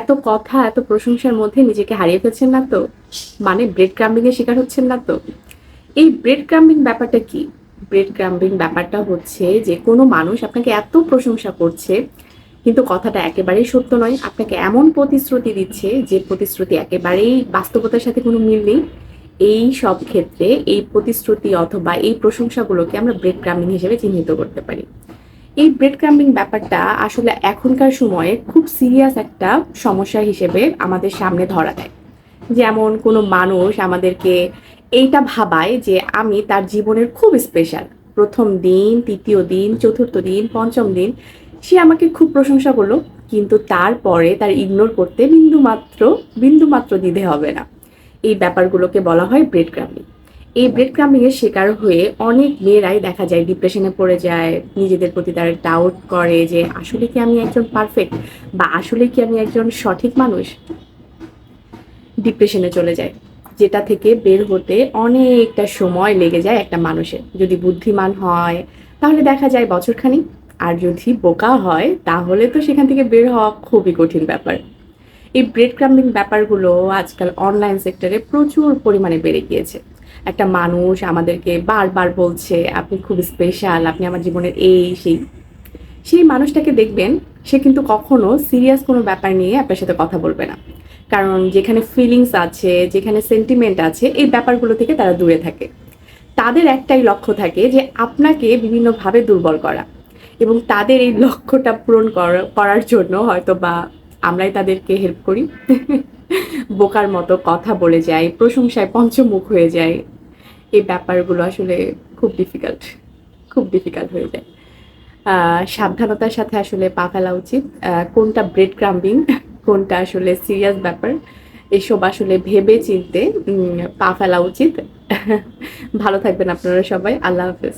এত কথা, এত প্রশংসার মধ্যে নিজেকে হারিয়ে ফেলছেন না তো? মানে ব্রেড ক্রাম্বিং এর শিকার হচ্ছেন না তো? এই ব্রেড ক্রাম্বিং ব্যাপারটা কি? ব্রেড ক্রাম্বিং ব্যাপারটা হচ্ছে যে কোনো মানুষ আপনাকে এত প্রশংসা করছে, কিন্তু কথাটা একেবারেই সত্য নয়। আপনাকে এমন প্রতিশ্রুতি দিচ্ছে যে প্রতিশ্রুতি একেবারেই বাস্তবতার সাথে কোনো মিল নেই। এই সব ক্ষেত্রে এই প্রতিশ্রুতি অথবা এই প্রশংসাগুলোকে আমরা ব্রেড ক্রাম্বিং হিসেবে চিহ্নিত করতে পারি। এই ব্রেড ক্রাম্বিং ব্যাপারটা আসলে এখনকার সময়ে খুব সিরিয়াস একটা সমস্যা হিসেবে আমাদের সামনে ধরা দেয়। যেমন কোনো মানুষ আমাদেরকে এইটা ভাবায় যে আমি তার জীবনের খুব স্পেশাল। প্রথম দিন, তৃতীয় দিন, চতুর্থ দিন, পঞ্চম দিন সে আমাকে খুব প্রশংসা করলো, কিন্তু তারপরে তার ইগনোর করতে বিন্দুমাত্র দ্বিধা হবে না। এই ব্যাপারগুলোকে বলা হয় ব্রেড ক্রাম্বিং। এই ব্রেড ক্রাম্বিং এর শিকার হয়ে অনেক মেয়েরাই দেখা যায় ডিপ্রেশনে পড়ে যায়, নিজেদের প্রতি তারা ডাউট করে যে আসলে কি আমি একজন পারফেক্ট, বা আসলে কি আমি একজন সঠিক মানুষ। ডিপ্রেশনে চলে যায়, যেটা থেকে বের হতে অনেকটা সময় লেগে যায় একটা মানুষের। যদি বুদ্ধিমান হয় তাহলে দেখা যায় বছরখানিক, আর যদি বোকা হয় তাহলে তো সেখান থেকে বের হওয়া খুবই কঠিন ব্যাপার। এই ব্রেড ক্রাম্বিং ব্যাপারগুলো আজকাল অনলাইন সেক্টরে প্রচুর পরিমাণে বেড়ে গিয়েছে। একটা মানুষ আমাদেরকে বারবার বলছে আপনি খুব স্পেশাল, আপনি আমার জীবনের এই সেই। সেই মানুষটাকে দেখবেন সে কিন্তু কখনো সিরিয়াস কোনো ব্যাপার নিয়ে আপনার সাথে কথা বলবে না। কারণ যেখানে ফিলিংস আছে, যেখানে সেন্টিমেন্ট আছে, এই ব্যাপারগুলো থেকে তারা দূরে থাকে। তাদের একটাই লক্ষ্য থাকে যে আপনাকে বিভিন্নভাবে দুর্বল করা, এবং তাদের এই লক্ষ্যটা পূরণ করার জন্য হয়তো বা আমরাই তাদেরকে হেল্প করি। বোকার মতো কথা বলে যাই, প্রশংসায় পঞ্চমুখ হয়ে যায়। এই ব্যাপারগুলো আসলে খুব ডিফিকাল্ট, খুব ডিফিকাল্ট হয়ে যায়। সাবধানতার সাথে আসলে পা ফেলা উচিত। কোনটা ব্রেড ক্রাম্বিং, কোনটা আসলে সিরিয়াস ব্যাপার, এসব আসলে ভেবে চিনতে পা ফেলা উচিত। ভালো থাকবেন আপনারা সবাই। আল্লাহ হাফেজ।